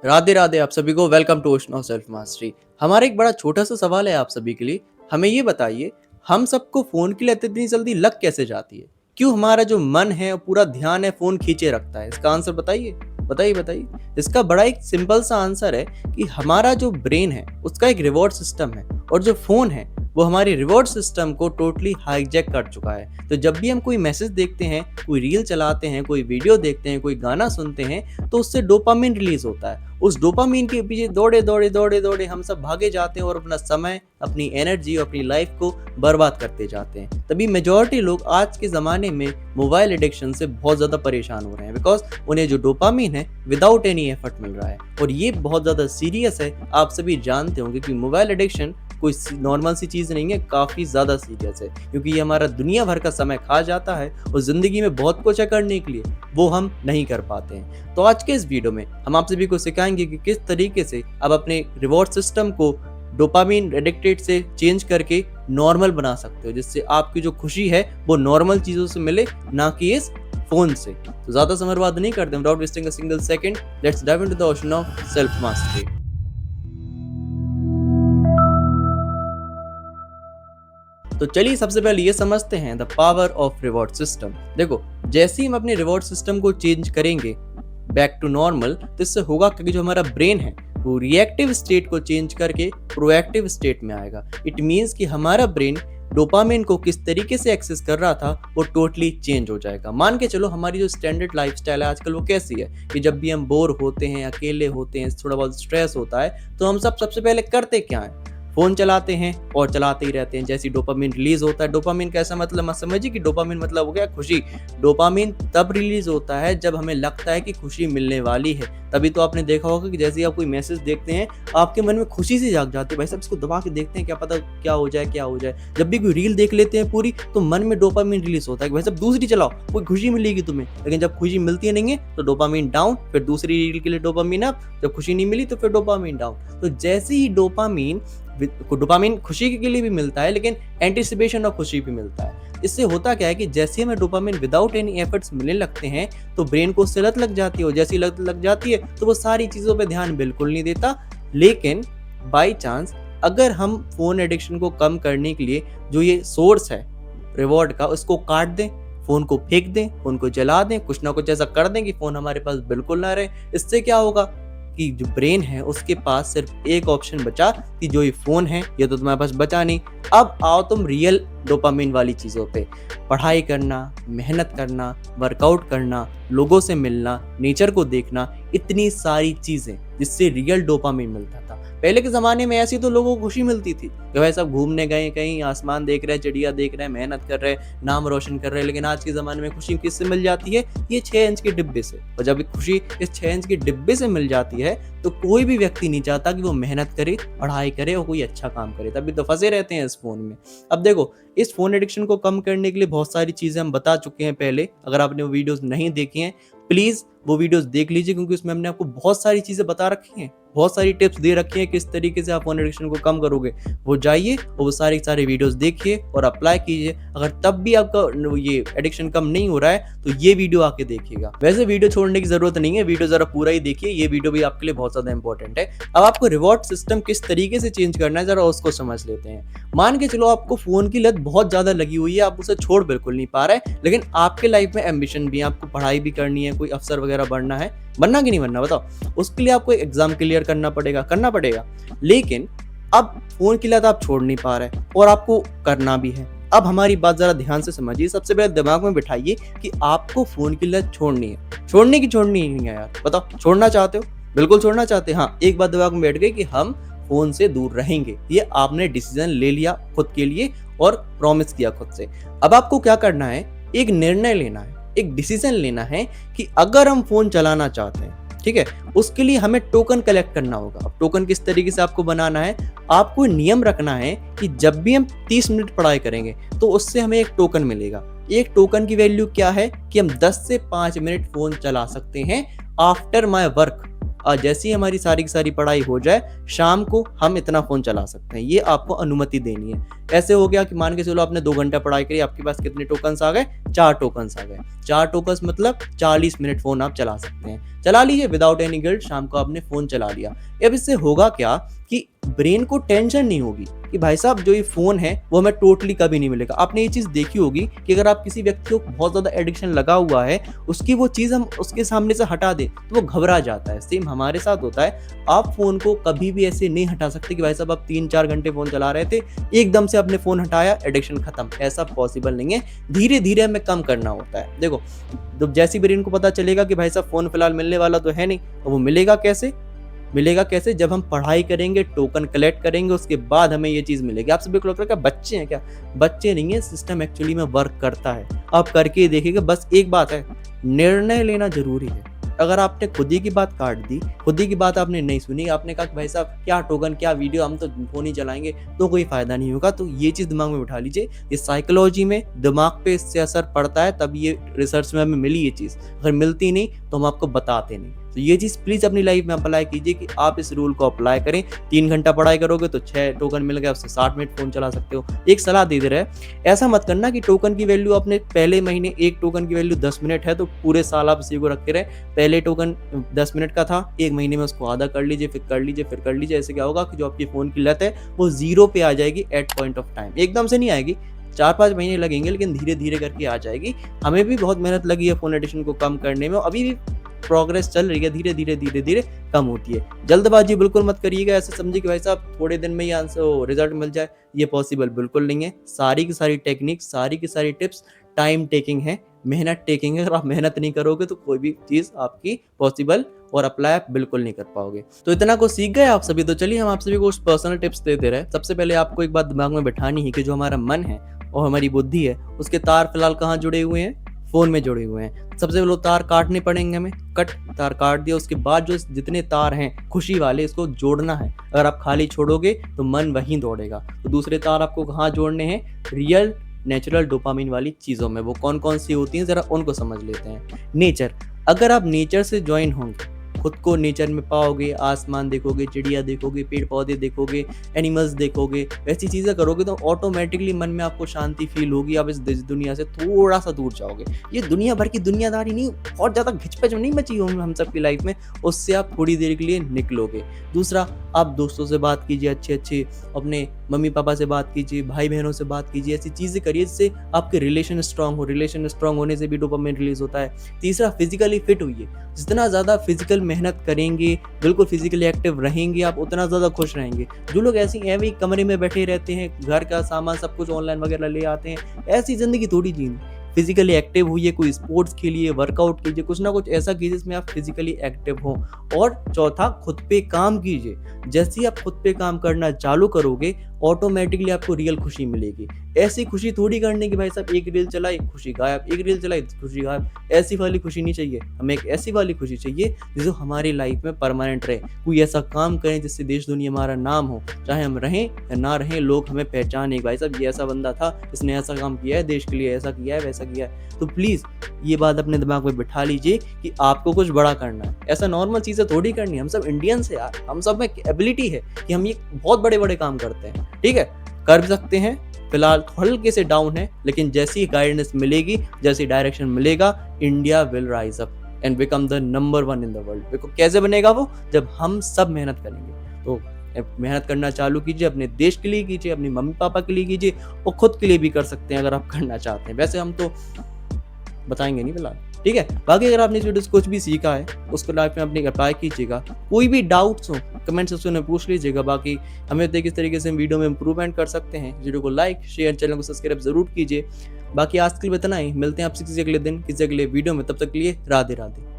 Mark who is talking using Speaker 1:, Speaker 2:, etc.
Speaker 1: राधे राधे आप सभी को। Welcome to ocean of self mastery. हमारा एक बड़ा छोटा सा सवाल है आप सभी के लिए। हमें ये बताइए, हम सबको फोन की लत इतनी जल्दी लग कैसे जाती है? क्यों हमारा जो मन है, पूरा ध्यान है, फोन खींचे रखता है? इसका आंसर बताइए, बताइए बताइए। इसका बड़ा एक सिंपल सा आंसर है कि हमारा जो ब्रेन है उसका एक रिवॉर्ड सिस्टम है, और जो फोन है वो हमारी रिवॉर्ड सिस्टम को टोटली हाईजैक कर चुका है। तो जब भी हम कोई मैसेज देखते हैं, कोई रील चलाते हैं, कोई वीडियो देखते हैं, कोई गाना सुनते हैं, तो उससे डोपामिन रिलीज होता है। उस डोपामिन के पीछे दौड़े दौड़े दौड़े दौड़े हम सब भागे जाते हैं और अपना समय, अपनी एनर्जी और अपनी लाइफ को बर्बाद करते जाते हैं। तभी मेजॉरिटी लोग आज के ज़माने में मोबाइल एडिक्शन से बहुत ज़्यादा परेशान हो रहे हैं, बिकॉज उन्हें जो डोपामिन है विदाउट एनी एफर्ट मिल रहा है। और ये बहुत ज़्यादा सीरियस है। आप सभी जानते होंगे कि मोबाइल एडिक्शन कोई नॉर्मल सी चीज़ नहीं है, काफ़ी ज़्यादा सीरियस है, क्योंकि ये हमारा दुनिया भर का समय खा जाता है और ज़िंदगी में बहुत कुछ है करने के लिए, वो हम नहीं कर पाते हैं। तो आज के इस वीडियो में हम आप सभी को सिखाएंगे कि किस तरीके से आप अपने रिवॉर्ड सिस्टम को डोपामिन एडिक्टेड से चेंज करके नॉर्मल बना सकते हो, जिससे आपकी जो खुशी है वो नॉर्मल चीज़ों से मिले, ना कि इस फोन से। तो ज़्यादा समय बर्बाद नहीं करते, without wasting a single second, let's dive into the ocean of self mastery. तो चलिए सबसे पहले ये समझते हैं the power of reward system. देखो, जैसे ही हम अपने रिवॉर्ड सिस्टम को चेंज करेंगे बैक टू नॉर्मल, तो इससे होगा कि जो हमारा ब्रेन है वो रिएक्टिव स्टेट को चेंज करके प्रोएक्टिव स्टेट में आएगा। इट मीन्स कि हमारा ब्रेन डोपामिन को किस तरीके से एक्सेस कर रहा था वो टोटली चेंज हो जाएगा। मान के चलो हमारी जो स्टैंडर्ड लाइफस्टाइल है आजकल वो कैसी है कि जब भी हम बोर होते हैं, अकेले होते हैं, थोड़ा बहुत स्ट्रेस होता है, तो हम सबसे पहले करते क्या है? फोन चलाते हैं और चलाते ही रहते हैं। जैसे डोपामिन रिलीज होता है, डोपामिन कैसा मतलब मत समझिए कि डोपामिन मतलब हो गया खुशी। डोपामिन तब रिलीज होता है जब हमें लगता है कि खुशी मिलने वाली है। तभी तो आपने देखा होगा कि जैसे ही आप कोई मैसेज देखते हैं, आपके मन में खुशी सी जाग जाती है, भाई साहब इसको दबा के देखते हैं, क्या पता क्या हो जाए क्या हो जाए। जब भी कोई रील देख लेते हैं पूरी, तो मन में डोपामिन रिलीज होता है कि भाई साहब दूसरी चलाओ, कोई खुशी मिलेगी तुम्हें। लेकिन जब खुशी मिलती नहीं है तो डोपामिन डाउन, फिर दूसरी रील के लिए डोपामिन अप, जब खुशी नहीं मिली तो फिर डोपामिन डाउन। तो जैसे ही डोपामिन खुशी के लिए भी मिलता है, लेकिन एंटिसिपेशन ऑफ खुशी भी मिलता है। इससे होता क्या है कि जैसे हमें डोपामिन विदाउट एनी एफर्ट्स मिलने लगते हैं, तो ब्रेन को उससे लत लग जाती है, और जैसी लत लग जाती है तो वो सारी चीज़ों पे ध्यान बिल्कुल नहीं देता। लेकिन बाई चांस अगर हम फोन एडिक्शन को कम करने के लिए जो ये सोर्स है रिवॉर्ड का, उसको काट दें, फोन को फेंक दें, फोन को जला दें, कुछ ना कुछ ऐसा कर दें कि फोन हमारे पास बिल्कुल ना रहे, इससे क्या होगा कि जो ब्रेन है उसके पास सिर्फ एक ऑप्शन बचा कि जो ये फोन है ये तो तुम्हारे पास बचा नहीं। अब आओ तुम रियल डोपामिन वाली चीज़ों पे, पढ़ाई करना, मेहनत करना, वर्कआउट करना, लोगों से मिलना, नेचर को देखना, इतनी सारी चीज़ें जिससे रियल डोपामिन मिलता था। पहले के ज़माने में ऐसी तो लोगों को खुशी मिलती थी कि भाई सब घूमने गए, कहीं आसमान देख रहे हैं, चिड़िया देख रहे हैं, मेहनत कर रहे हैं, नाम रोशन कर रहे हैं। लेकिन आज के ज़माने में खुशी किससे मिल जाती है? ये 6 इंच के डिब्बे से। और जब खुशी इस 6 इंच के डिब्बे से मिल जाती है तो कोई भी व्यक्ति नहीं चाहता कि वो मेहनत करे, पढ़ाई करे और कोई अच्छा काम करे। तभी तो फंसे रहते हैं इस फोन में। अब देखो, इस फोन एडिक्शन को कम करने के लिए बहुत सारी चीज़ें हम बता चुके हैं पहले। अगर आपने वो वीडियोस नहीं देखी हैं, प्लीज़ वो वीडियोस देख लीजिए, क्योंकि उसमें हमने आपको बहुत सारी चीज़ें बता रखी हैं, बहुत सारी टिप्स दे रखी हैं किस तरीके से आप फोन एडिक्शन को कम करोगे। वो जाइए और वो सारी वीडियोस देखिए और अप्लाई कीजिए। अगर तब भी आपका ये एडिक्शन कम नहीं हो रहा है तो ये वीडियो आके देखिएगा। वैसे वीडियो छोड़ने की जरूरत नहीं है, वीडियो जरा पूरा ही देखिए, ये वीडियो भी आपके लिए बहुत ज़्यादा इंपॉर्टेंट है। अब आपको रिवॉर्ड सिस्टम किस तरीके से चेंज करना है जरा उसको समझ लेते हैं। मान के चलो आपको फोन की लत बहुत ज़्यादा लगी हुई है, आप उसे छोड़ बिल्कुल नहीं पा रहे, लेकिन आपके लाइफ में एम्बिशन भी है, आपको पढ़ाई भी करनी है, कोई अफसर वगैरह बनना है, बनना कि नहीं बनना बताओ? उसके लिए आपको एग्जाम क्लियर करना पड़ेगा। लेकिन अब फोन की लत आप छोड़ नहीं पा रहे और आपको करना भी है। अब हमारी बात जरा ध्यान से समझिए। सबसे पहले दिमाग में बिठाइए कि आपको फोन की लत छोड़नी है, छोड़नी नहीं है यार, बताओ छोड़ना चाहते हो? बिल्कुल छोड़ना चाहते हैं। हाँ, एक बात दिमाग में बैठ गई कि हम फोन से दूर रहेंगे, ये आपने डिसीजन ले लिया खुद के लिए और प्रॉमिस किया खुद से। अब आपको क्या करना है? एक निर्णय लेना है, एक डिसीजन लेना है कि अगर हम फोन चलाना चाहते हैं, ठीक है, उसके लिए हमें टोकन कलेक्ट करना होगा। अब टोकन किस तरीके से आपको बनाना है? आपको नियम रखना है कि जब भी हम 30 मिनट पढ़ाई करेंगे तो उससे हमें एक टोकन मिलेगा। एक टोकन की वैल्यू क्या है कि हम 10 से 5 मिनट फोन चला सकते हैं आफ्टर माय वर्क। जैसे ही हमारी सारी की सारी पढ़ाई हो जाए, शाम को हम इतना फ़ोन चला सकते हैं, ये आपको अनुमति देनी है। ऐसे हो गया कि मान के चलो आपने 2 घंटा पढ़ाई करी, आपके पास कितने टोकन्स आ गए? 4 टोकन्स आ गए। 4 टोकन्स मतलब 40 मिनट फ़ोन आप चला सकते हैं। चला लीजिए विदाउट एनी गिल्ट, शाम को आपने फ़ोन चला लिया। अब इससे होगा क्या कि ब्रेन को टेंशन नहीं होगी कि भाई साहब जो ये फ़ोन है वो हमें टोटली कभी नहीं मिलेगा। आपने ये चीज़ देखी होगी कि अगर आप किसी व्यक्ति को बहुत ज़्यादा एडिक्शन लगा हुआ है, उसकी वो चीज़ हम उसके सामने से हटा दें तो वो घबरा जाता है। सेम हमारे साथ होता है, आप फ़ोन को कभी भी ऐसे नहीं हटा सकते कि भाई साहब आप 3-4 घंटे फ़ोन चला रहे थे, एकदम से आपने फ़ोन हटाया, एडिक्शन खत्म, ऐसा पॉसिबल नहीं है। धीरे-धीरे हमें कम करना होता है। देखो, जब जैसे ब्रेन को पता चलेगा कि भाई साहब फ़ोन फिलहाल मिलने वाला तो है नहीं, तो वो मिलेगा कैसे? मिलेगा कैसे? जब हम पढ़ाई करेंगे, टोकन कलेक्ट करेंगे, उसके बाद हमें ये चीज़ मिलेगी। आप सभी को लग रहा है क्या बच्चे हैं क्या? बच्चे नहीं है, सिस्टम एक्चुअली में वर्क करता है। आप करके देखिएगा। बस एक बात है, निर्णय लेना ज़रूरी है। अगर आपने खुद ही की बात काट दी, खुद ही की बात आपने नहीं सुनी, आपने कहा कि भाई साहब क्या टोकन, क्या वीडियो, हम तो फ़ोन ही चलाएँगे, तो कोई फ़ायदा नहीं होगा। तो ये चीज़ दिमाग में बिठा लीजिए। ये साइकोलॉजी में दिमाग पे इससे असर पड़ता है, तब ये रिसर्च में हमें मिली ये चीज़। अगर मिलती नहीं तो हम आपको बताते नहीं। तो ये चीज़ प्लीज़ अपनी लाइफ में अप्लाई कीजिए कि आप इस रूल को अप्लाई करें। 3 घंटा पढ़ाई करोगे तो 6 टोकन मिल गया, उससे 60 मिनट फ़ोन चला सकते हो। एक सलाह दे रहे हैं, ऐसा मत करना कि टोकन की वैल्यू आपने पहले महीने, एक टोकन की वैल्यू 10 मिनट है तो पूरे साल आप इसी को रखे रहे। पहले टोकन 10 मिनट का था, 1 महीने में उसको आधा कर लीजिए, फिर कर लीजिए, फिर कर लीजिए। ऐसे क्या होगा कि जो आपकी फ़ोन की लत है वो 0 पे आ जाएगी एट पॉइंट ऑफ टाइम। एकदम से नहीं आएगी, 4-5 महीने लगेंगे, लेकिन धीरे-धीरे करके आ जाएगी। हमें भी बहुत मेहनत लगी है फ़ोन एडिक्शन को कम करने में, और अभी भी प्रोग्रेस चल रही है, धीरे-धीरे कम होती है। जल्दबाजी बिल्कुल मत करिएगा, ऐसे समझिए कि भाई साहब थोड़े दिन में ही आंसर रिज़ल्ट मिल जाए, ये पॉसिबल बिल्कुल नहीं है। सारी की सारी टेक्निक, सारी की सारी टिप्स टाइम टेकिंग है, मेहनत टेकिंग है। अगर आप मेहनत नहीं करोगे तो कोई भी चीज़ आपकी पॉसिबल और अप्लाई आप बिल्कुल नहीं कर पाओगे। तो इतना कुछ सीख गए आप सभी? तो चलिए हम आप सभी को कुछ पर्सनल टिप्स देते रहे। सबसे पहले आपको एक बात दिमाग में बिठानी है कि जो हमारा मन है और हमारी बुद्धि है, उसके तार फिलहाल कहाँ जुड़े हुए हैं? फ़ोन में जुड़े हुए हैं। सबसे पहले तार काटने पड़ेंगे हमें, तार काट दिया, उसके बाद जो जितने तार हैं खुशी वाले, इसको जोड़ना है। अगर आप खाली छोड़ोगे तो मन वहीं दौड़ेगा। तो दूसरे तार आपको कहाँ जोड़ने हैं? रियल नेचुरल डोपामिन वाली चीज़ों में। वो कौन-कौन सी होती हैं ज़रा उनको समझ लेते हैं। नेचर, अगर आप नेचर से जॉइन होंगे, खुद को नेचर में पाओगे, आसमान देखोगे, चिड़िया देखोगे, पेड़-पौधे देखोगे, एनिमल्स देखोगे, वैसी चीज़ें करोगे तो ऑटोमेटिकली मन में आपको शांति फ़ील होगी। आप इस दुनिया से थोड़ा-सा दूर जाओगे। ये दुनिया भर की दुनियादारी नहीं, बहुत ज़्यादा घिच-पिच नहीं मची हम सबकी लाइफ में, उससे आप थोड़ी देर के लिए निकलोगे। दूसरा, आप दोस्तों से बात कीजिए अच्छे-अच्छे, अपने मम्मी-पापा से बात कीजिए, भाई-बहनों से बात कीजिए, ऐसी चीज़ें करिए जिससे आपके रिलेशन स्ट्रॉन्ग हो। रिलेशन स्ट्रॉन्ग होने से भी डोपामाइन रिलीज़ होता है। तीसरा, फिज़िकली फिट होइए। जितना ज़्यादा फिज़िकल मेहनत करेंगे, बिल्कुल फिज़िकली एक्टिव रहेंगे आप, उतना ज़्यादा खुश रहेंगे। जो लोग ऐसे ही एवं कमरे में बैठे रहते हैं, घर का सामान सब कुछ ऑनलाइन वगैरह ले आते हैं, ऐसी ज़िंदगी थोड़ी जीनी। फिज़िकली एक्टिव होइए, कोई स्पोर्ट्स खेलिए, वर्कआउट कीजिए, कुछ ना कुछ ऐसा कीजिए जिसमें आप फिज़िकली एक्टिव हों। और चौथा, खुद पे काम कीजिए। जैसे ही आप खुद पे काम करना चालू करोगे, ऑटोमेटिकली आपको रियल खुशी मिलेगी। ऐसी खुशी थोड़ी करने की भाई साहब एक रील चलाई, खुशी गायब, एक रील चलाई, खुशी गायब। ऐसी वाली खुशी नहीं चाहिए, हमें एक ऐसी वाली खुशी चाहिए जो हमारी लाइफ में परमानेंट रहे। कोई ऐसा काम करें जिससे देश दुनिया हमारा नाम हो, चाहे हम रहें या ना रहें, लोग हमें पहचाने, भाई साहब ये ऐसा बंदा था, इसने ऐसा काम किया है, देश के लिए ऐसा किया है, वैसा किया है। तो प्लीज़ ये बात अपने दिमाग में बिठा लीजिए कि आपको कुछ बड़ा करना है। ऐसा नॉर्मल चीज़ें थोड़ी करनी है। हम सब इंडियंस हैं यार, हम सब में एबिलिटी है कि हम ये बहुत बड़े-बड़े काम करते हैं, ठीक है? कर भी सकते हैं। फिलहाल हल्के से डाउन है, लेकिन जैसी गाइडेंस मिलेगी, जैसी डायरेक्शन मिलेगा, India will rise up and become the number 1 in the world. देखो कैसे बनेगा वो, जब हम सब मेहनत करेंगे। तो मेहनत करना चालू कीजिए, अपने देश के लिए कीजिए, अपने मम्मी पापा के लिए कीजिए, और खुद के लिए भी कर सकते हैं अगर आप करना चाहते हैं। वैसे हम तो बताएंगे नहीं फिलहाल, ठीक है? बाकी अगर आपने इस वीडियो से कुछ भी सीखा है, उसको लाइफ में अपनी अप्लाई कीजिएगा। कोई भी डाउट्स हो कमेंट सेक्शन में पूछ लीजिएगा। बाकी हमें देखिए किस तरीके से हम वीडियो में इंप्रूवमेंट कर सकते हैं। वीडियो को लाइक, शेयर, चैनल को सब्सक्राइब जरूर कीजिए। बाकी आज के लिए इतना ही, मिलते हैं आपसे किसी अगले दिन, किसी अगले वीडियो में। तब तक के लिए राधे राधे।